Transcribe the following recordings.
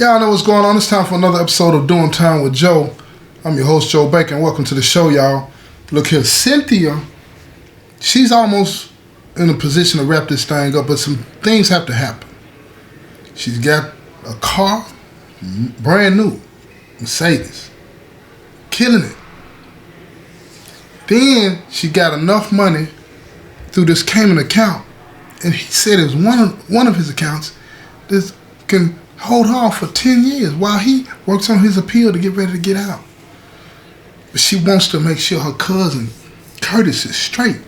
Y'all know what's going on. It's time for another episode of Doing Time with Joe. I'm your host, Joe Bacon. Welcome to the show, y'all. Look here, Cynthia, she's almost in a position to wrap this thing up, but some things have to happen. She's got a car, brand new, Mercedes, killing it. Then she got enough money through this Cayman account, and he said it's one of his accounts that can hold her off for 10 years while he works on his appeal to get ready to get out. But she wants to make sure her cousin Curtis is straight.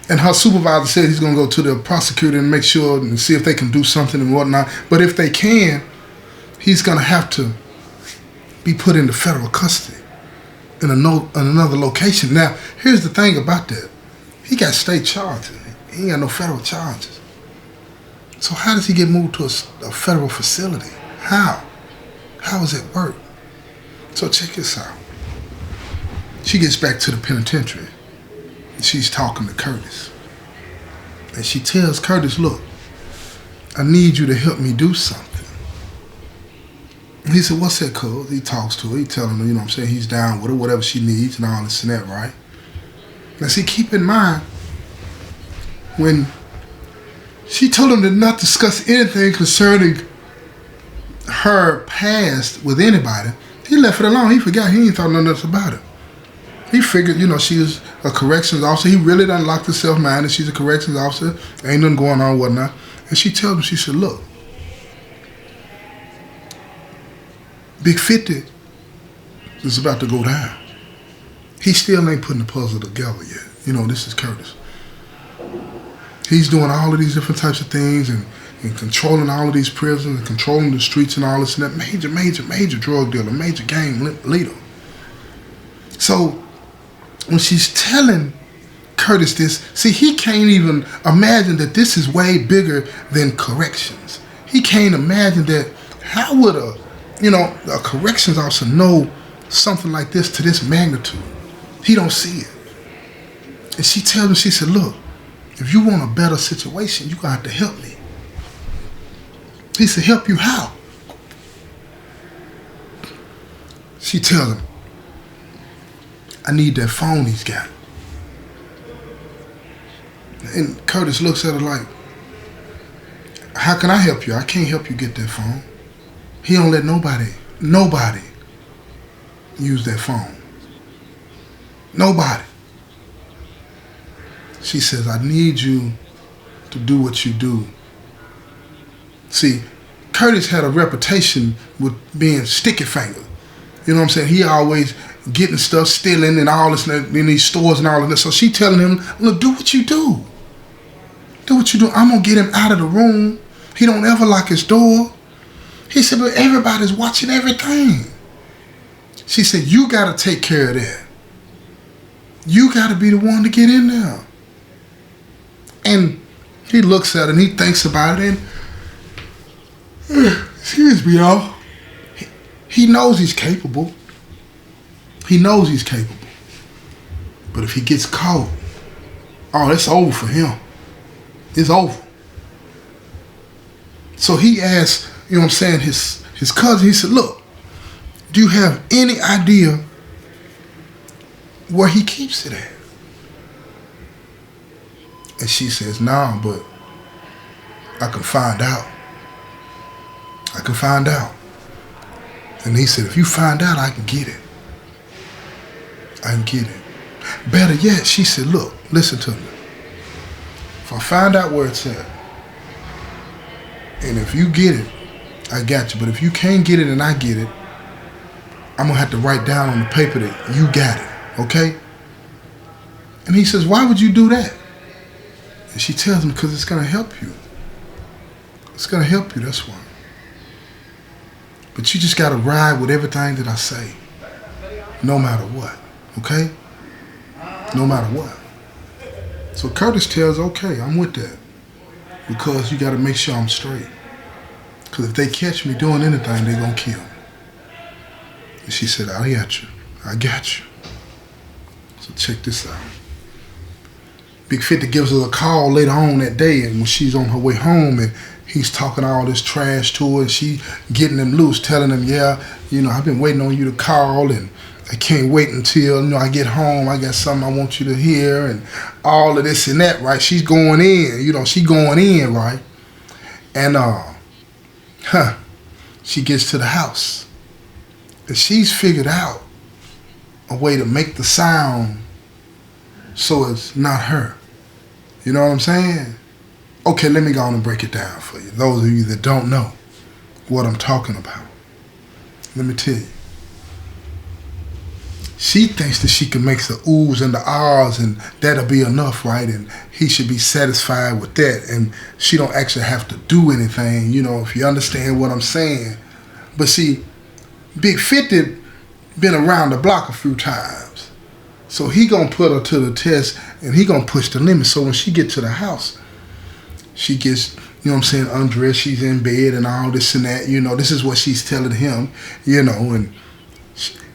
And her supervisor said he's going to go to the prosecutor and make sure and see if they can do something and whatnot. But if they can, he's going to have to be put into federal custody in another location. Now, here's the thing about that. He got state charges. He ain't got no federal charges. So how does he get moved to a federal facility? How? How does it work? So check this out. She gets back to the penitentiary. And she's talking to Curtis. And she tells Curtis, look, I need you to help me do something. And he said, what's that, cuz? He talks to her. He telling her, you know what I'm saying, he's down with her, whatever she needs and all this and that, right? Now see, keep in mind, when she told him to not discuss anything concerning her past with anybody, he left it alone. He forgot. He ain't thought nothing else about it. He figured, you know, she was a corrections officer. He really done locked herself mind that she's a corrections officer. Ain't nothing going on, whatnot. And she tells him, she said, look, Big 50 is about to go down. He still ain't putting the puzzle together yet. You know, this is Curtis. He's doing all of these different types of things and controlling all of these prisons and controlling the streets and all this and that. Major drug dealer, major gang leader. So when she's telling Curtis this, see, he can't even imagine that this is way bigger than corrections. He can't imagine that. How would a corrections officer know something like this to this magnitude? He don't see it. And she tells him, she said, look, if you want a better situation, you're going to have to help me. He said, help you how? She tells him, I need that phone he's got. And Curtis looks at her like, how can I help you? I can't help you get that phone. He don't let nobody use that phone. Nobody. She says, I need you to do what you do. See, Curtis had a reputation with being sticky fingered. You know what I'm saying? He always getting stuff, stealing and all this in these stores and all of this. So she telling him, look, do what you do. Do what you do. I'm going to get him out of the room. He don't ever lock his door. He said, but everybody's watching everything. She said, you got to take care of that. You got to be the one to get in there. And he looks at it and he thinks about it and, excuse me, y'all. He knows he's capable. He knows he's capable. But if he gets caught, oh, it's over for him. It's over. So he asked, you know what I'm saying, his cousin, he said, look, do you have any idea where he keeps it at? And she says, no, but I can find out. I can find out. And he said, if you find out, I can get it. I can get it. Better yet, she said, look, listen to me. If I find out where it's at, and if you get it, I got you. But if you can't get it and I get it, I'm going to have to write down on the paper that you got it, okay? And he says, why would you do that? And she tells him, because it's going to help you. It's going to help you, that's why. But you just got to ride with everything that I say, no matter what, okay? No matter what. So Curtis tells, okay, I'm with that. Because you got to make sure I'm straight. Because if they catch me doing anything, they're going to kill me. And she said, I got you. I got you. So check this out. Big 50 gives her a call later on that day, and when she's on her way home, and he's talking all this trash to her, and she getting him loose, telling him, yeah, I've been waiting on you to call, and I can't wait until, I get home. I got something I want you to hear, and all of this and that, right? She's going in, she going in, right? And, she gets to the house, and she's figured out a way to make the sound so it's not her. You know what I'm saying? Okay, let me go on and break it down for you. Those of you that don't know what I'm talking about. Let me tell you. She thinks that she can make the oohs and the ahs and that'll be enough, right? And he should be satisfied with that. And she don't actually have to do anything, if you understand what I'm saying. But see, Big 50 been around the block a few times. So he gonna put her to the test and he gonna push the limit. So when she get to the house, she gets, undressed, she's in bed and all this and that, this is what she's telling him, and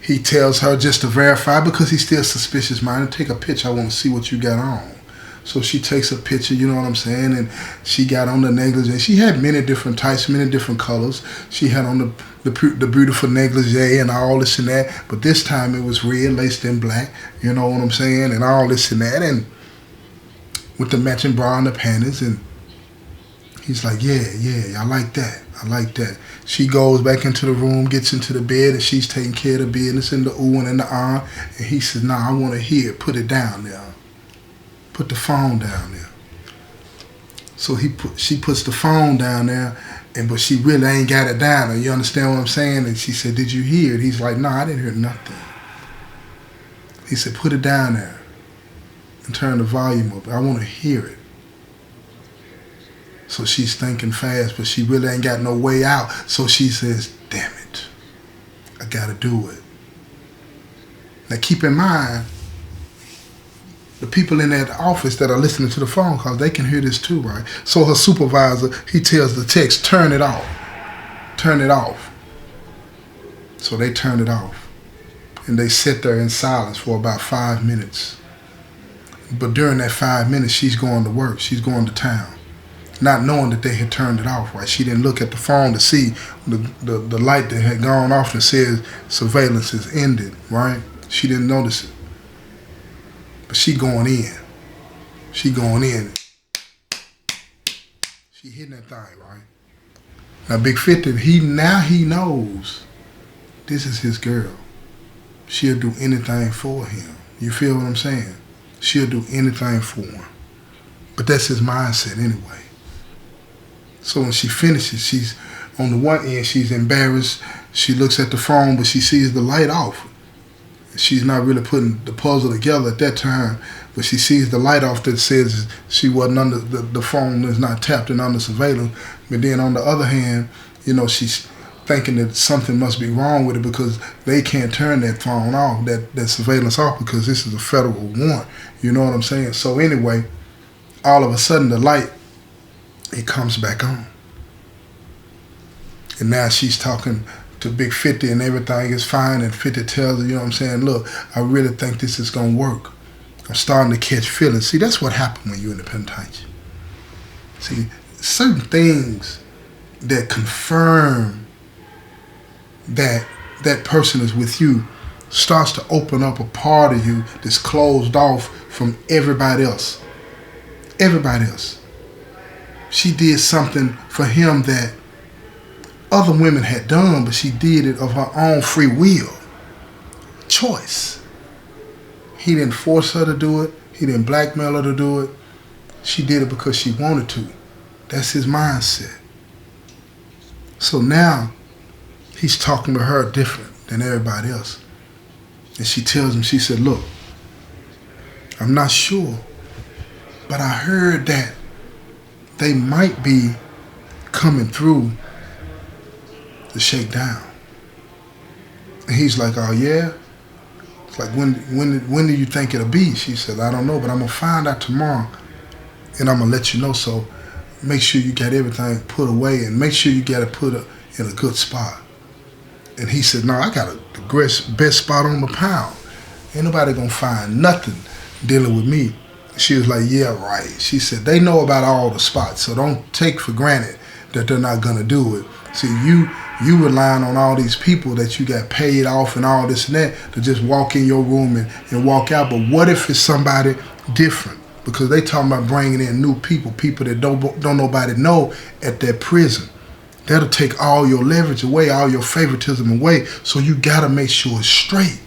he tells her just to verify because he's still suspicious minded, take a picture, I want to see what you got on. So she takes a picture, you know what I'm saying, and she got on the negligee. She had many different types, many different colors. She had on the beautiful negligee and all this and that, but this time it was red laced in black, you know what I'm saying, and all this and that, and with the matching bra and the panties, and he's like, yeah, I like that. She goes back into the room, gets into the bed, and she's taking care of the business and the ooh and the ah. And he says, nah, I want to hear it. Put it down there. Put the phone down there. So she puts the phone down there, but she really ain't got it down there. You understand what I'm saying? And she said, did you hear it? He's like, no, I didn't hear nothing. He said, put it down there and turn the volume up. I want to hear it. So she's thinking fast, but she really ain't got no way out. So she says, damn it, I gotta do it. Now keep in mind, the people in that office that are listening to the phone calls, they can hear this too, right? So her supervisor, he tells the text, turn it off. Turn it off. So they turn it off. And they sit there in silence for about 5 minutes. But during that 5 minutes, she's going to work. She's going to town. Not knowing that they had turned it off, right? She didn't look at the phone to see the light that had gone off that says surveillance is ended, right? She didn't notice it. But she going in. She hitting that thing, right? Now Big 50, he knows this is his girl. She'll do anything for him. You feel what I'm saying? She'll do anything for him. But that's his mindset anyway. So when she finishes, she's on the one end, she's embarrassed. She looks at the phone, but she sees the light off. She's not really putting the puzzle together at that time, but she sees the light off that says she wasn't under, the phone is not tapped and under surveillance. But then on the other hand, she's thinking that something must be wrong with it because they can't turn that phone off, that surveillance off, because this is a federal warrant. You know what I'm saying? So anyway, all of a sudden the light, it comes back on. And now she's talking to Big 50 and everything is fine, and 50 tells her, look, I really think this is going to work. I'm starting to catch feelings. See, that's what happened when you're in the penitentiary. See, certain things that confirm that that person is with you starts to open up a part of you that's closed off from everybody else. Everybody else. She did something for him that other women had done, but she did it of her own free will. Choice. He didn't force her to do it. He didn't blackmail her to do it. She did it because she wanted to. That's his mindset. So now he's talking to her different than everybody else. And she tells him, she said, look, I'm not sure, but I heard that they might be coming through the shakedown. And he's like, oh yeah? It's like, when do you think it'll be? She said, I don't know, but I'm going to find out tomorrow and I'm going to let you know. So make sure you got everything put away and make sure you got it put in a good spot. And he said, no, I got the best spot on the pound. Ain't nobody going to find nothing dealing with me. She was like, yeah, right. She said, they know about all the spots, so don't take for granted that they're not gonna do it. See, you relying on all these people that you got paid off and all this and that to just walk in your room and walk out. But what if it's somebody different? Because they talking about bringing in new people that don't nobody know at that prison. That'll take all your leverage away, all your favoritism away. So you gotta make sure it's straight.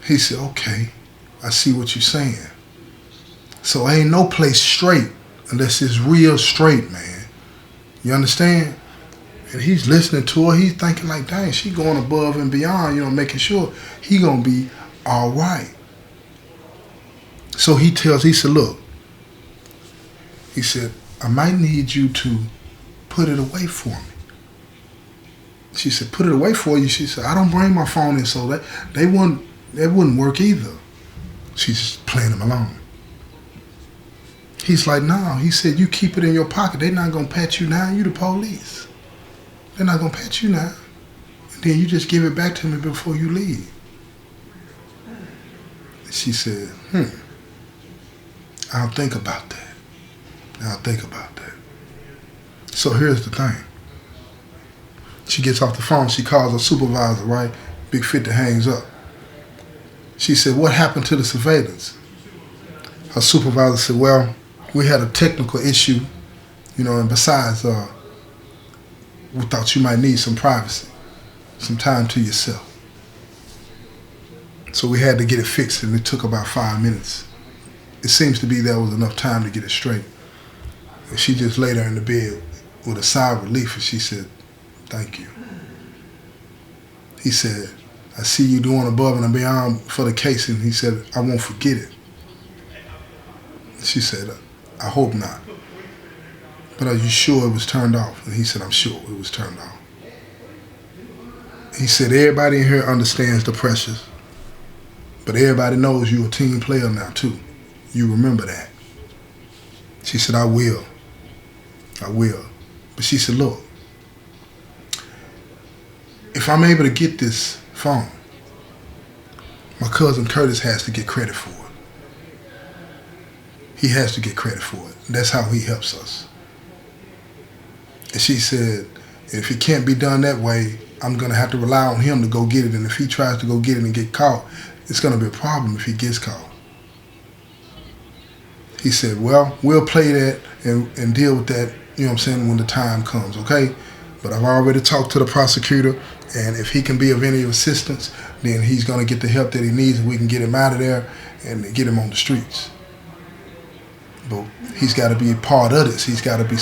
He said, okay, I see what you're saying. So ain't no place straight unless it's real straight, man. You understand? And he's listening to her. He's thinking like, dang, she going above and beyond, making sure he gonna be all right. So he said, look, he said, I might need you to put it away for me. She said, put it away for you? She said, I don't bring my phone in, so that wouldn't work either. She's just playing him along. He's like, no. He said, you keep it in your pocket. They're not going to pat you now. You the police. They're not going to pat you now. And then you just give it back to me before you leave. She said, I'll think about that. So here's the thing. She gets off the phone. She calls her supervisor, right? Big 50 hangs up. She said, what happened to the surveillance? Her supervisor said, well, we had a technical issue, and besides, we thought you might need some privacy, some time to yourself. So we had to get it fixed, and it took about 5 minutes. It seems to be there was enough time to get it straight. And she just laid her in the bed with a sigh of relief, and she said, thank you. He said, I see you doing above and beyond for the case, and he said, I won't forget it. She said, I hope not. But are you sure it was turned off? And he said, I'm sure it was turned off. He said, everybody in here understands the pressures, but everybody knows you're a team player now too. You remember that. She said, I will. But she said, look, if I'm able to get this phone, my cousin Curtis has to get credit for it. He has to get credit for it. That's how he helps us. And she said, if it can't be done that way, I'm going to have to rely on him to go get it. And if he tries to go get it and get caught, it's going to be a problem if he gets caught. He said, well, we'll play that and deal with that, when the time comes, okay? But I've already talked to the prosecutor, and if he can be of any assistance, then he's going to get the help that he needs, and we can get him out of there and get him on the streets. But he's got to be a part of this. He's got to be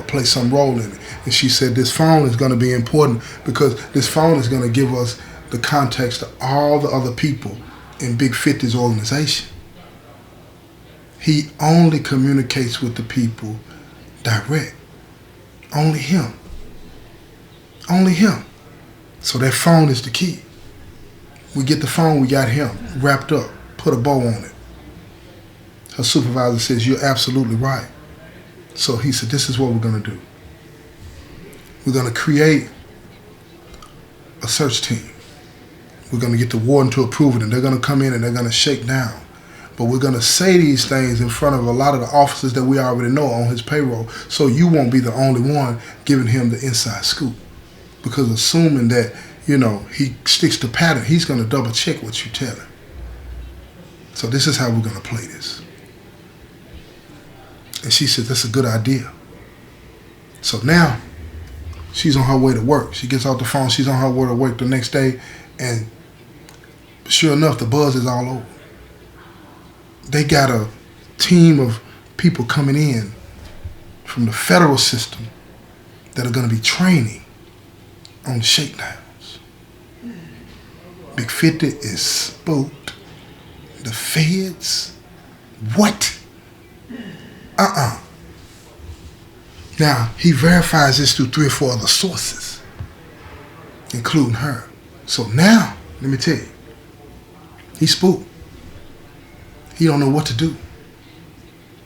play some role in it. And she said this phone is going to be important because this phone is going to give us the context of all the other people in Big 50's organization. He only communicates with the people direct. Only him. So that phone is the key. We get the phone, we got him wrapped up, put a bow on it. Her supervisor says, you're absolutely right. So he said, this is what we're going to do. We're going to create a search team. We're going to get the warden to approve it, and they're going to come in and they're going to shake down. But we're going to say these things in front of a lot of the officers that we already know on his payroll, so you won't be the only one giving him the inside scoop. Because assuming that, he sticks to pattern, he's going to double check what you tell him. So this is how we're going to play this. And she said, that's a good idea. So now she's on her way to work. She gets off the phone, she's on her way to work the next day, and sure enough, the buzz is all over. They got a team of people coming in from the federal system that are going to be training on the shakedowns. Big 50 is spooked. The feds? What? Now, he verifies this through 3 or 4 other sources, including her. So now, let me tell you, he's spooked. He don't know what to do.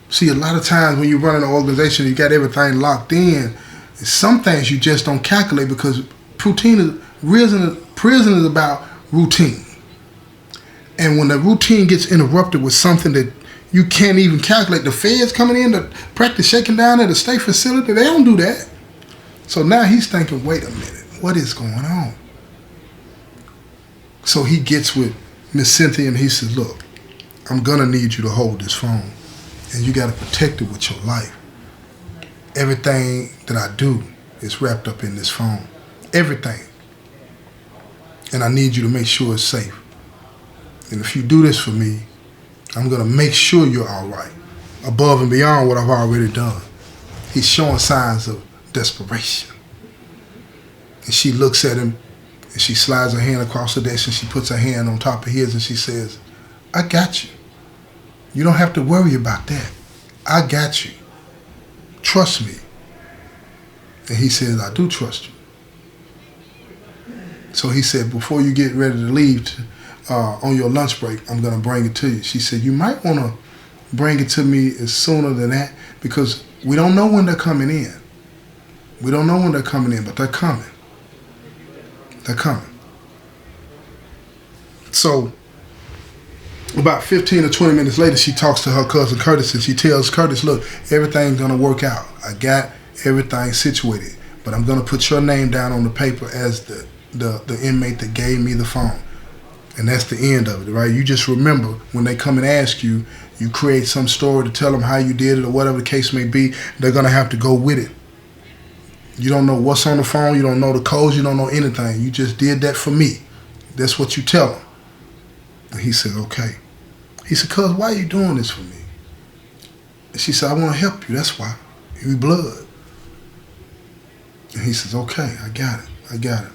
See, a lot of times when you run an organization, you got everything locked in. Some things you just don't calculate because prison is about routine. And when the routine gets interrupted with something that You can't even calculate. The feds coming in to practice shaking down at a state facility, they don't do that. So now he's thinking, wait a minute, what is going on? So he gets with Miss Cynthia and he says, look, I'm gonna need you to hold this phone and you gotta protect it with your life. Everything that I do is wrapped up in this phone. Everything. And I need you to make sure it's safe. And if you do this for me, I'm gonna make sure you're all right, above and beyond what I've already done. He's showing signs of desperation. And she looks at him and she slides her hand across the desk and she puts her hand on top of his and she says, I got you. You don't have to worry about that. I got you. Trust me. And he says, I do trust you. So he said, before you get ready to leave on your lunch break, I'm going to bring it to you. She said, you might want to bring it to me as sooner than that because we don't know when they're coming in. We don't know when they're coming in, but they're coming. They're coming. So about 15 or 20 minutes later, she talks to her cousin Curtis and she tells Curtis, look, everything's going to work out. I got everything situated, but I'm going to put your name down on the paper as the inmate that gave me the phone. And that's the end of it, right? You just remember when they come and ask you, you create some story to tell them how you did it or whatever the case may be. They're going to have to go with it. You don't know what's on the phone. You don't know the codes. You don't know anything. You just did that for me. That's what you tell them. And he said, okay. He said, cuz, why are you doing this for me? And she said, I want to help you. That's why. You blood. And he says, okay, I got it. I got it.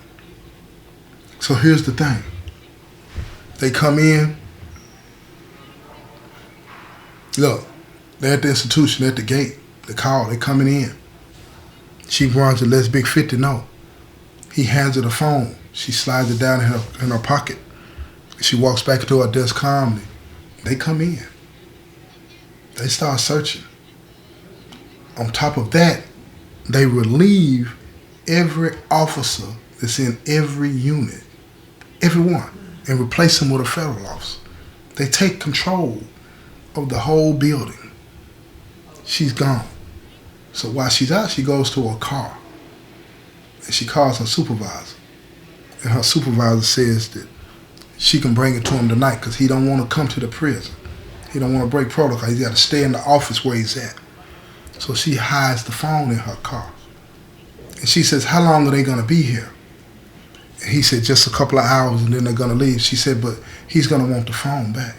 So here's the thing. They come in. Look, they're at the institution, at the gate. They call, they're coming in. She runs and lets Big 50 know. He hands her the phone. She slides it down in her pocket. She walks back into her desk calmly. They come in. They start searching. On top of that, they relieve every officer that's in every unit, everyone, and replace them with a federal officer. They take control of the whole building. She's gone. So while she's out, she goes to her car and she calls her supervisor. And her supervisor says that she can bring it to him tonight because he don't want to come to the prison. He don't want to break protocol. He's got to stay in the office where he's at. So she hides the phone in her car. And she says, how long are they going to be here? And he said, just a couple of hours and then they're going to leave. She said, but he's going to want the phone back.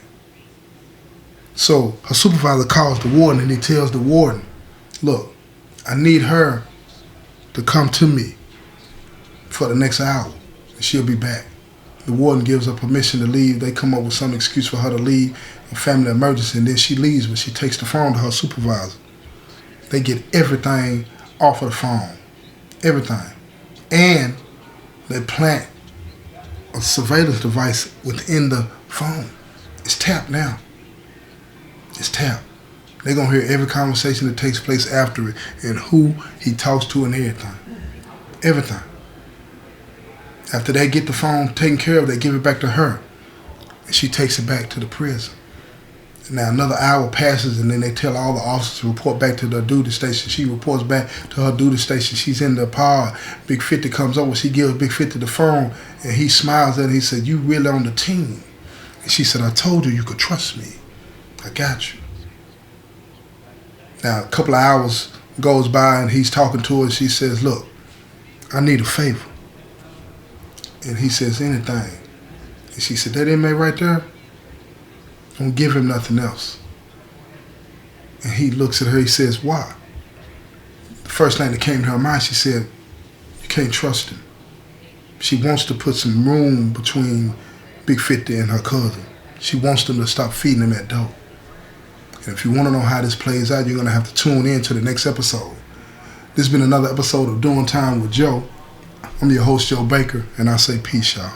So her supervisor calls the warden and he tells the warden, look, I need her to come to me for the next hour and she'll be back. The warden gives her permission to leave. They come up with some excuse for her to leave, a family emergency, and then she leaves, but she takes the phone to her supervisor. They get everything off of the phone, everything. And they plant a surveillance device within the phone. It's tapped now. It's tapped. They're going to hear every conversation that takes place after it and who he talks to and everything. Everything. After they get the phone taken care of, they give it back to her. And she takes it back to the prison. Now another hour passes and then they tell all the officers to report back to their duty station. She reports back to her duty station. She's in the pod. Big 50 comes over. She gives Big 50 the phone and he smiles at her. He said, you really on the team. And she said, I told you could trust me. I got you. Now a couple of hours goes by and he's talking to her. She says, look, I need a favor. And he says, anything. And she said, that inmate right there, don't give him nothing else. And he looks at her, he says, why? The first thing that came to her mind, she said, you can't trust him. She wants to put some room between Big 50 and her cousin. She wants them to stop feeding him that dope. And if you want to know how this plays out, you're going to have to tune in to the next episode. This has been another episode of Doing Time with Joe. I'm your host, Joe Baker, and I say peace, y'all.